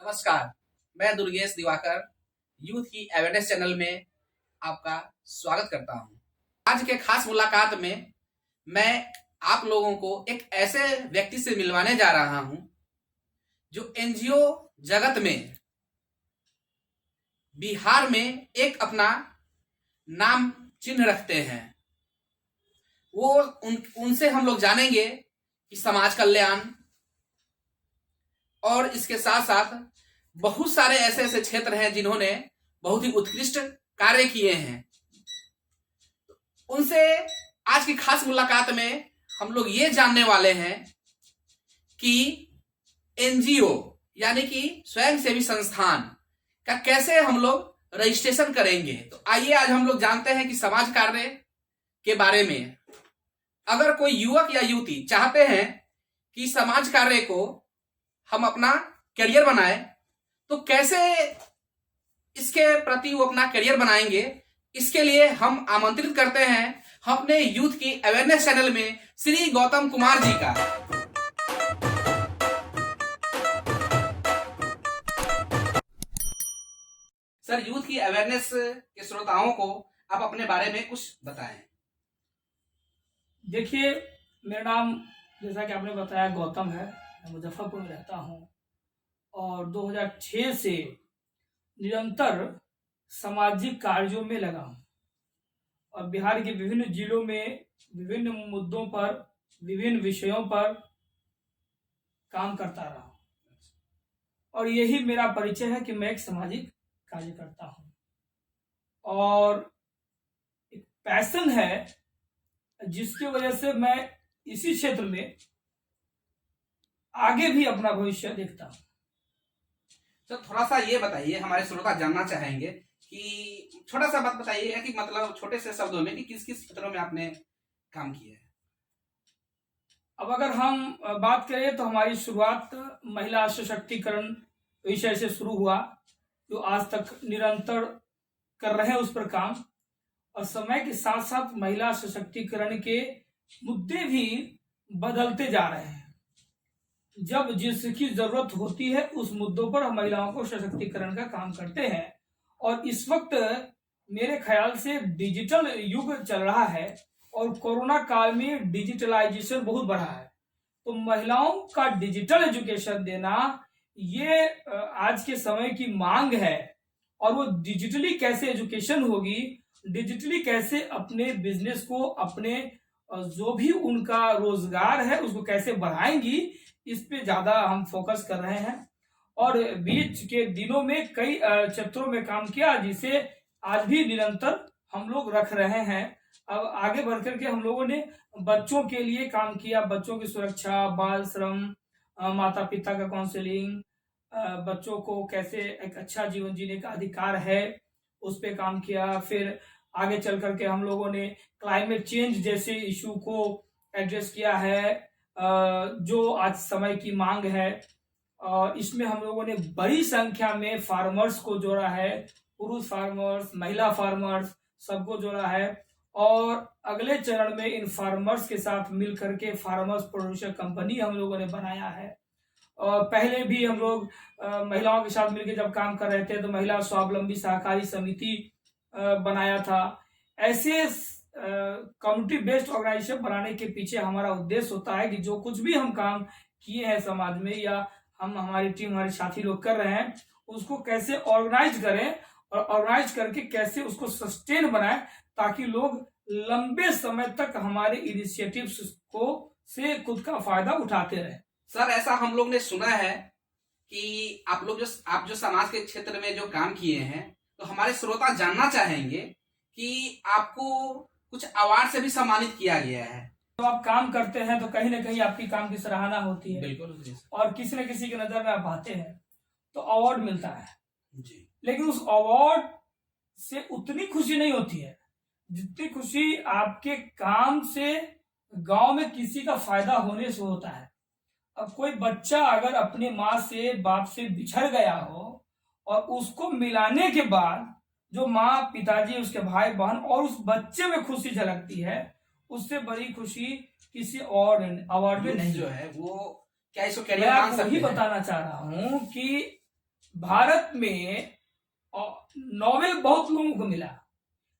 नमस्कार, मैं दुर्गेश दिवाकर यूथ की अवेयरनेस चैनल में आपका स्वागत करता हूं। आज के खास मुलाकात में मैं आप लोगों को एक ऐसे व्यक्ति से मिलवाने जा रहा हूं जो एनजीओ जगत में बिहार में एक अपना नाम चिन्ह रखते हैं। वो उनसे हम लोग जानेंगे कि समाज कल्याण और इसके साथ साथ बहुत सारे ऐसे ऐसे क्षेत्र हैं जिन्होंने बहुत ही उत्कृष्ट कार्य किए हैं। उनसे आज की खास मुलाकात में हम लोग ये जानने वाले हैं कि एनजीओ यानी कि स्वयंसेवी संस्थान का कैसे हम लोग रजिस्ट्रेशन करेंगे। तो आइए आज हम लोग जानते हैं कि समाज कार्य के बारे में। अगर कोई युवक या युवती चाहते हैं कि समाज कार्य को हम अपना करियर बनाए तो कैसे इसके प्रति वो अपना करियर बनाएंगे, इसके लिए हम आमंत्रित करते हैं अपने यूथ की अवेयरनेस चैनल में श्री गौतम कुमार जी का। सर, यूथ की अवेयरनेस के श्रोताओं को आप अपने बारे में कुछ बताएं। देखिए, मेरा नाम जैसा कि आपने बताया गौतम है। मैं मुजफ्फरपुर में रहता हूँ और 2006 से निरंतर सामाजिक कार्यों में लगा हूँ और बिहार के विभिन्न जिलों में विभिन्न मुद्दों पर, विभिन्न विषयों पर काम करता रहा हूँ और यही मेरा परिचय है कि मैं एक सामाजिक कार्य करता हूँ और एक पैशन है जिसकी वजह से मैं इसी क्षेत्र में आगे भी अपना भविष्य देखता हूँ। तो थोड़ा सा ये बताइए, हमारे श्रोता जानना चाहेंगे कि छोटा सा बात बताइए कि मतलब छोटे से शब्दों में कि किस किस क्षेत्रों में आपने काम किया है। अब अगर हम बात करें तो हमारी शुरुआत महिला सशक्तिकरण विषय से शुरू हुआ, जो आज तक निरंतर कर रहे हैं उस पर काम, और समय के साथ साथ महिला सशक्तिकरण के मुद्दे भी बदलते जा रहे हैं। जब जिसकी जरूरत होती है उस मुद्दों पर हम महिलाओं को सशक्तिकरण का काम करते हैं और इस वक्त मेरे ख्याल से डिजिटल युग चल रहा है और कोरोना काल में डिजिटलाइजेशन बहुत बढ़ा है, तो महिलाओं का डिजिटल एजुकेशन देना ये आज के समय की मांग है। और वो डिजिटली कैसे एजुकेशन होगी, डिजिटली कैसे अपने बिजनेस को, अपने जो भी उनका रोजगार है उसको कैसे बढ़ाएंगी, इस पे ज्यादा हम फोकस कर रहे हैं और बीच के दिनों में कई क्षेत्रों में काम किया जिसे आज भी निरंतर हम लोग रख रहे हैं। अब आगे बढ़ करके हम लोगों ने बच्चों के लिए काम किया, बच्चों की सुरक्षा, बाल श्रम, माता पिता का काउंसलिंग, बच्चों को कैसे एक अच्छा जीवन जीने का अधिकार है उस पे काम किया। फिर आगे चल करके हम लोगों ने क्लाइमेट चेंज जैसे इशू को एड्रेस किया है, जो आज समय की मांग है। और इसमें हम लोगों ने बड़ी संख्या में फार्मर्स को जोड़ा है, पुरुष फार्मर्स, महिला फार्मर्स, सबको जोड़ा है और अगले चरण में इन फार्मर्स के साथ मिल करके फार्मर्स प्रोड्यूसर कंपनी हम लोगों ने बनाया है। और पहले भी हम लोग महिलाओं के साथ मिलकर जब काम कर रहे थे तो महिला स्वावलंबी सहकारी समिति बनाया था। ऐसे कम्युनिटी बेस्ड ऑर्गेनाइजेशन बनाने के पीछे हमारा उद्देश्य होता है कि जो कुछ भी हम काम किए हैं समाज में या हम, हमारी टीम, हमारे साथी लोग कर रहे हैं, उसको कैसे ऑर्गेनाइज करें और ऑर्गेनाइज करके कैसे उसको सस्टेन बनाएं ताकि लोग लंबे समय तक हमारे इनिशिएटिव्स को से खुद का फायदा उठाते रहे। सर, ऐसा हम लोग ने सुना है कि आप जो समाज के क्षेत्र में जो काम किए हैं, तो हमारे श्रोता जानना चाहेंगे कि आपको कुछ अवार्ड से भी सम्मानित किया गया है। तो आप काम करते हैं तो कहीं ना कहीं आपकी काम की सराहना होती है। बिल्कुल। और किसी न किसी की नजर में आप आते हैं तो अवार्ड मिलता है जी। लेकिन उस अवार्ड से उतनी खुशी नहीं होती है जितनी खुशी आपके काम से गांव में किसी का फायदा होने से होता है। अब कोई बच्चा अगर अपने माँ से, बाप से बिछड़ गया हो और उसको मिलाने के बाद जो माँ, पिताजी, उसके भाई बहन और उस बच्चे में खुशी झलकती है, उससे बड़ी खुशी किसी और अवार्ड में नहीं जो है वो क्या इसको मैं आपको वही बताना चाह रहा हूँ कि भारत में नोबेल बहुत लोगों को मिला,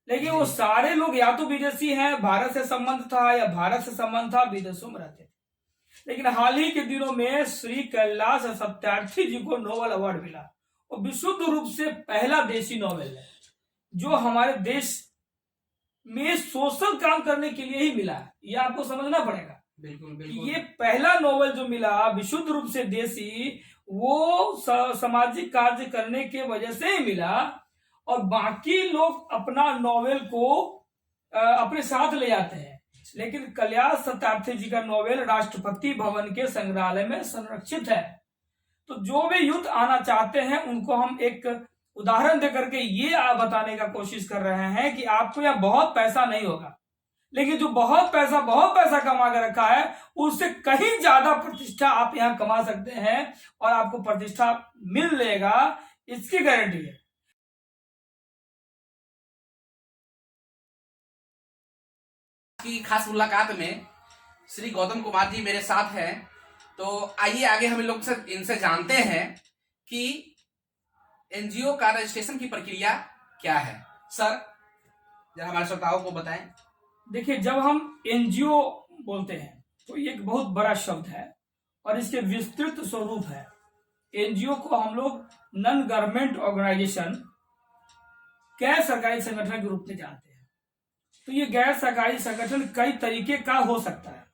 लेकिन वो सारे लोग या तो विदेशी हैं, भारत से संबंध था, या भारत से संबंध था, विदेशों में रहते थे। लेकिन हाल ही के दिनों में श्री कैलाश सत्यार्थी जी को नोबेल अवार्ड मिला, और विशुद्ध रूप से पहला देशी नोबेल है जो हमारे देश में सोशल काम करने के लिए ही मिला है। ये आपको समझना पड़ेगा। बिल्कुल बिल्कुल। ये पहला नोबेल जो मिला विशुद्ध रूप से देशी, वो सामाजिक कार्य करने के वजह से ही मिला, और बाकी लोग अपना नोबेल को अपने साथ ले जाते हैं। लेकिन कैलाश सत्यार्थी जी का नोबेल राष्ट्रपति भवन के संग्रहालय में संरक्षित है। तो जो भी युद्ध आना चाहते हैं उनको हम एक उदाहरण देकर के ये बताने का कोशिश कर रहे हैं कि आपको यहाँ बहुत पैसा नहीं होगा, लेकिन जो बहुत पैसा कमा के रखा है उससे कहीं ज्यादा प्रतिष्ठा आप यहाँ कमा सकते हैं, और आपको प्रतिष्ठा मिल लेगा, इसकी गारंटी है। की खास मुलाकात में श्री गौतम कुमार जी मेरे साथ हैं, तो आइए आगे हम लोग इनसे जानते हैं कि एनजीओ का रजिस्ट्रेशन की प्रक्रिया क्या है। सर जरा हमारे श्रोताओं को बताएं। देखिए, जब हम एनजीओ बोलते हैं तो ये एक बहुत बड़ा शब्द है और इसके विस्तृत स्वरूप है। एनजीओ को हम लोग नॉन गवर्नमेंट ऑर्गेनाइजेशन, गैर सरकारी संगठन के रूप में जानते हैं। तो ये गैर सरकारी संगठन कई तरीके का हो सकता है।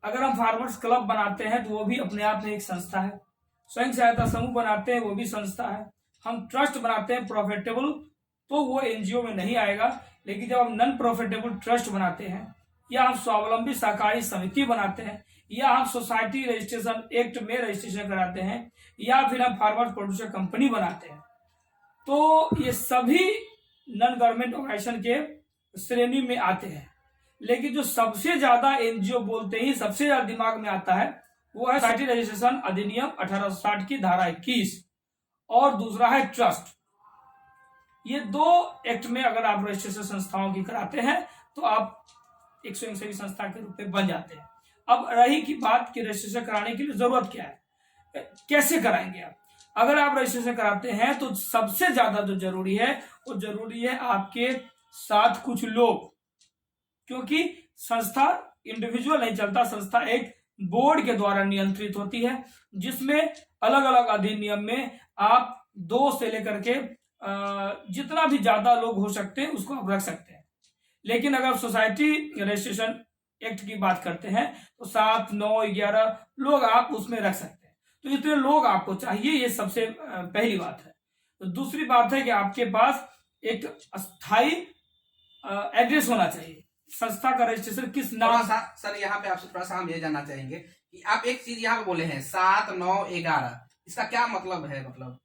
अगर हम फार्मर्स क्लब बनाते हैं तो वो भी अपने आप में एक संस्था है। स्वयं सहायता समूह बनाते हैं वो भी संस्था है। हम ट्रस्ट बनाते हैं प्रॉफिटेबल, तो वो एनजीओ में नहीं आएगा। लेकिन जब हम नॉन प्रॉफिटेबल ट्रस्ट बनाते हैं, या हम स्वावलंबी सहकारी समिति बनाते हैं, या हम सोसाइटी रजिस्ट्रेशन एक्ट में रजिस्ट्रेशन कराते हैं, या फिर हम फार्मर प्रोड्यूसर कंपनी बनाते हैं, तो ये सभी नॉन गवर्नमेंट ऑर्गेनाइजेशन के श्रेणी में आते हैं। लेकिन जो सबसे ज्यादा एनजीओ बोलते ही सबसे ज्यादा दिमाग में आता है वो है सोसाइटी रजिस्ट्रेशन अधिनियम 1860 की धारा 21, और दूसरा है ट्रस्ट। ये दो एक्ट में अगर आप रजिस्ट्रेशन संस्थाओं की कराते हैं तो आप एक स्वयंसेवी संस्था के रूप में बन जाते हैं। अब रही की बात कि रजिस्ट्रेशन कराने के लिए जरूरत क्या है, कैसे कराएंगे आप। अगर आप रजिस्ट्रेशन कराते हैं तो सबसे ज्यादा जो जरूरी है वो जरूरी है आपके साथ कुछ लोग, क्योंकि संस्था इंडिविजुअल नहीं चलता, संस्था एक बोर्ड के द्वारा नियंत्रित होती है, जिसमें अलग अलग अधिनियम में आप 2 से लेकर के जितना भी ज्यादा लोग हो सकते हैं उसको आप रख सकते हैं। लेकिन अगर सोसाइटी रजिस्ट्रेशन एक्ट की बात करते हैं तो 7, 9, 11 लोग आप उसमें रख सकते हैं। तो इतने लोग आपको चाहिए, ये सबसे पहली बात है। तो दूसरी बात है कि आपके पास एक अस्थाई एड्रेस होना चाहिए। संस्था का रजिस्ट्रेशन किस नाम। सर यहाँ पे आपसे थोड़ा सा हम ये जानना चाहेंगे कि आप एक चीज यहाँ पे बोले हैं 7, 9, 11, इसका क्या मतलब है? मतलब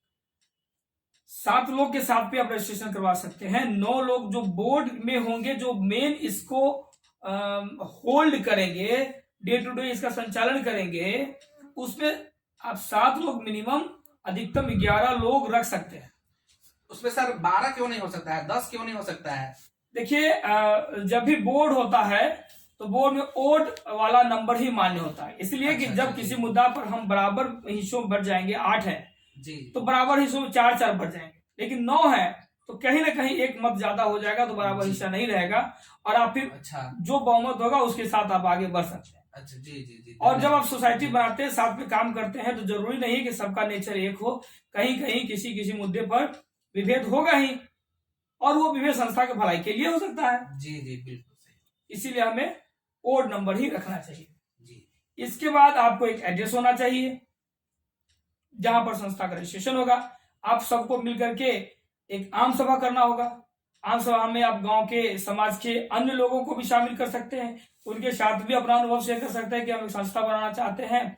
7 लोग के साथ भी आप रजिस्ट्रेशन करवा सकते हैं। 9 लोग जो बोर्ड में होंगे, जो मेन इसको होल्ड करेंगे, डे टू डे इसका संचालन करेंगे, उसमें आप 7 लोग मिनिमम, अधिकतम 11 लोग रख सकते हैं। उसमें सर 12 क्यों नहीं हो सकता है, 10 क्यों नहीं हो सकता है? देखिए, जब भी बोर्ड होता है तो बोर्ड में ओड वाला नंबर ही मान्य होता है, इसलिए कि जब किसी मुद्दा पर हम बराबर हिस्सों में बढ़ जाएंगे, 8 है जी, तो बराबर हिस्सों में 4-4 बढ़ जाएंगे। लेकिन 9 है तो कहीं ना कहीं एक मत ज्यादा हो जाएगा तो बराबर हिस्सा नहीं रहेगा, और आप फिर जो बहुमत होगा उसके साथ आप आगे बढ़ सकते हैं। अच्छा जी जी जी। और जब आप सोसाइटी बनाते हैं, साथ में काम करते हैं, तो जरूरी नहीं है कि सबका नेचर एक हो। कहीं कहीं किसी किसी मुद्दे पर विभेद होगा ही, और वो विभेद संस्था के भलाई के लिए हो सकता है। जी जी बिल्कुल सही। इसीलिए हमें ओड नंबर ही रखना चाहिए जी। इसके बाद आपको एक एड्रेस होना चाहिए जहां पर संस्था का रजिस्ट्रेशन होगा। आप सबको मिलकर के एक आम सभा करना होगा। आम सभा में आप गांव के, समाज के अन्य लोगों को भी शामिल कर सकते हैं, उनके साथ भी अपना अनुभव शेयर कर सकते हैं कि हम एक संस्था बनाना चाहते हैं,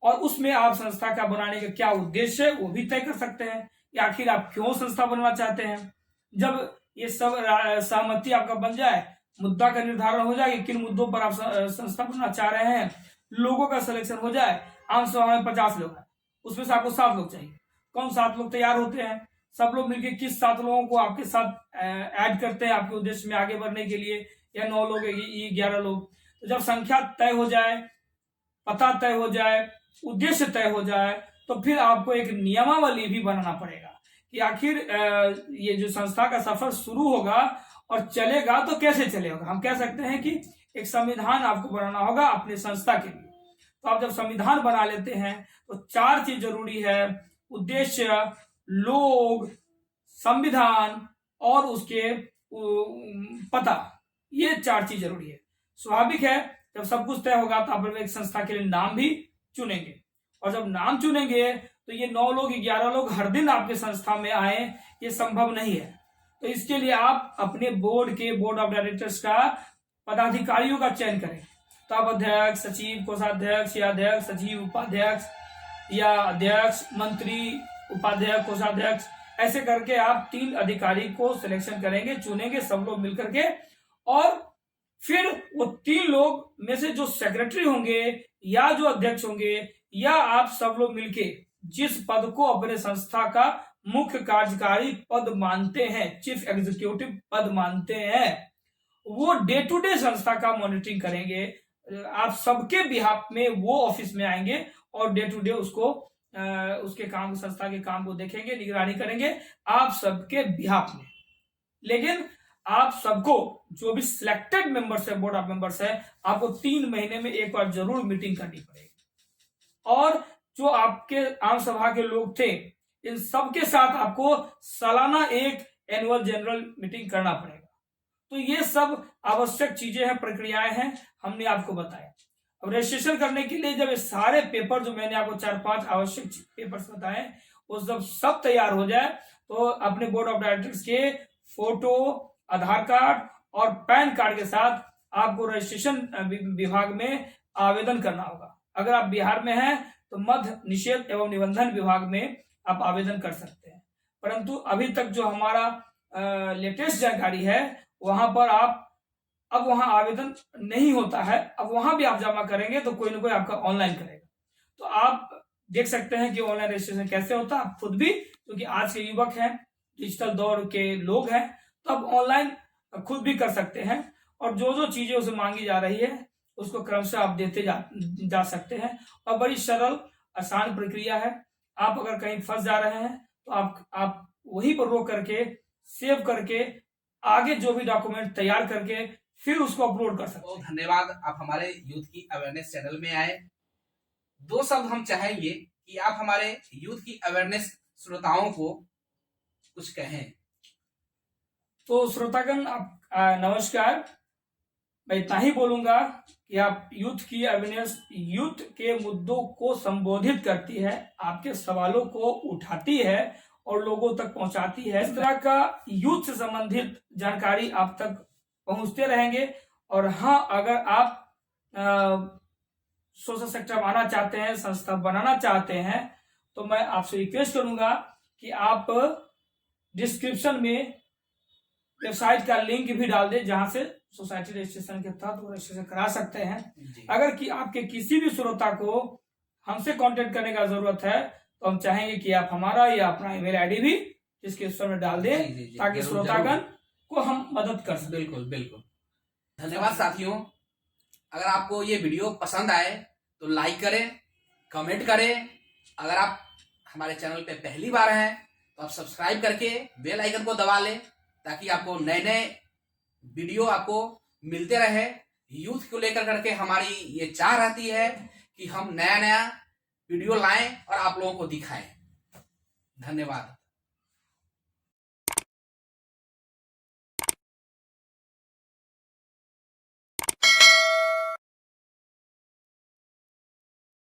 और उसमें आप संस्था का बनाने का क्या उद्देश्य है वो भी तय कर सकते हैं, या आखिर आप क्यों संस्था बनाना चाहते हैं। जब ये सब सहमति आपका बन जाए, मुद्दा का निर्धारण हो जाए कि किन मुद्दों पर आप संस्था बनाना चाह रहे हैं, लोगों का सिलेक्शन हो जाए। आम सभा में 50 लोग हैं, उसमें से आपको 7 लोग चाहिए। कौन 7 लोग तैयार होते हैं? सब लोग मिलकर किस 7 लोगों को आपके साथ ऐड करते हैं आपके उद्देश्य में आगे बढ़ने के लिए, या 9 लोग, 11 लोग। तो जब संख्या तय हो जाए, पता तय हो जाए, उद्देश्य तय हो जाए, तो फिर आपको एक नियमावली भी बनाना पड़ेगा कि आखिर ये जो संस्था का सफर शुरू होगा और चलेगा तो कैसे चलेगा। हम कह सकते हैं कि एक संविधान आपको बनाना होगा अपनी संस्था के लिए। तो आप जब संविधान बना लेते हैं तो 4 चीज जरूरी है: उद्देश्य, लोग, संविधान और उसके पता। ये 4 चीज जरूरी है। स्वाभाविक है जब सब कुछ तय होगा तो आप एक संस्था के लिए नाम भी चुनेंगे, और जब नाम चुनेंगे तो ये 9 लोग 11 लोग हर दिन आपके संस्था में आए, ये संभव नहीं है। तो इसके लिए आप अपने बोर्ड ऑफ डायरेक्टर्स का पदाधिकारियों का चयन करें। तो आप अध्यक्ष, सचिव, कोषाध्यक्ष या अध्यक्ष, सचिव, उपाध्यक्ष या अध्यक्ष, मंत्री, उपाध्यक्ष, कोषाध्यक्ष, ऐसे करके आप 3 अधिकारी को सिलेक्शन करेंगे, चुनेंगे सब लोग मिलकर के, और फिर वो 3 लोग में से जो सेक्रेटरी होंगे या जो अध्यक्ष होंगे या आप सब लोग मिलके जिस पद को अपने संस्था का मुख्य कार्यकारी पद मानते हैं, चीफ एग्जीक्यूटिव पद मानते हैं, वो डे टू डे संस्था का मॉनिटरिंग करेंगे। आप सबके बिहाफ में वो ऑफिस में आएंगे और डे टू डे उसके काम, संस्था के काम को देखेंगे, निगरानी करेंगे आप सबके बिहाफ में। लेकिन आप सबको, जो भी सिलेक्टेड मेंबर्स है, बोर्ड ऑफ मेंबर्स है, आपको 3 महीने में एक बार जरूर मीटिंग करनी पड़ेगी। और जो आपके आम सभा के लोग थे, इन सबके साथ आपको सालाना एक एनुअल जनरल मीटिंग करना पड़ेगा। तो ये सब आवश्यक चीजें हैं, प्रक्रियाएं हैं, हमने आपको बताया। अब रजिस्ट्रेशन करने के लिए जब ये सारे पेपर, जो मैंने आपको 4-5 आवश्यक पेपर्स बताए, वो जब सब तैयार हो जाए तो अपने बोर्ड ऑफ डायरेक्टर्स के फोटो, आधार कार्ड और पैन कार्ड के साथ आपको रजिस्ट्रेशन विभाग में आवेदन करना होगा। अगर आप बिहार में हैं तो मध्य निषेध एवं निबंधन विभाग में आप आवेदन कर सकते हैं। परंतु अभी तक जो हमारा लेटेस्ट जानकारी है, वहां पर आप, अब वहां आवेदन नहीं होता है, अब वहां भी आप जमा करेंगे तो कोई ना कोई आपका ऑनलाइन करेगा। तो आप देख सकते हैं कि ऑनलाइन रजिस्ट्रेशन कैसे होता है। आप खुद भी, क्योंकि आज के युवक हैं, डिजिटल दौर के लोग हैं, तो आप ऑनलाइन खुद भी कर सकते हैं, और जो जो चीजें उसे मांगी जा रही है उसको क्रमशः आप देते जा सकते हैं। और बड़ी सरल आसान प्रक्रिया है। आप अगर कहीं फंस जा रहे हैं तो आप वहीं पर रोक करके, सेव करके, आगे जो भी डॉक्यूमेंट तैयार करके फिर उसको अपलोड कर सकते हैं। धन्यवाद, आप हमारे यूथ की अवेयरनेस चैनल में आए। 2 शब्द हम चाहेंगे कि आप हमारे यूथ की अवेयरनेस श्रोताओं को कुछ कहें। तो श्रोतागण, आप नमस्कार। मैं इतना ही बोलूंगा कि आप यूथ की अवेयरनेस, यूथ के मुद्दों को संबोधित करती है, आपके सवालों को उठाती है और लोगों तक पहुंचाती है। इस तरह का यूथ से संबंधित जानकारी आप तक पहुंचते रहेंगे। और हाँ, अगर आप सोशल सेक्टर आना चाहते हैं, संस्था बनाना चाहते हैं, तो मैं आपसे रिक्वेस्ट करूंगा कि आप डिस्क्रिप्शन में वेबसाइट का लिंक भी डाल दें, जहां से सोसाइटी रजिस्ट्रेशन के तहत वो रजिस्ट्रेशन करा सकते हैं। अगर कि आपके किसी भी श्रोता को हमसे कांटेक्ट करने का जरूरत है तो हम चाहेंगे कि आप हमारा या अपना ईमेल आईडी भी डिस्क्रिप्शन में डाल दें, ताकि श्रोतागण को हम मदद कर सकें। बिल्कुल बिल्कुल। धन्यवाद साथियों। अगर आपको ये वीडियो पसंद आए तो लाइक करें, कमेंट करें। अगर आप हमारे चैनल पे पहली बार हैं तो आप सब्सक्राइब करके बेल आइकन को दबा लें, ताकि आपको नए नए वीडियो आपको मिलते रहे। यूथ को लेकर करके हमारी ये चाह रहती है कि हम नया नया वीडियो लाएं और आप लोगों को दिखाएं। धन्यवाद।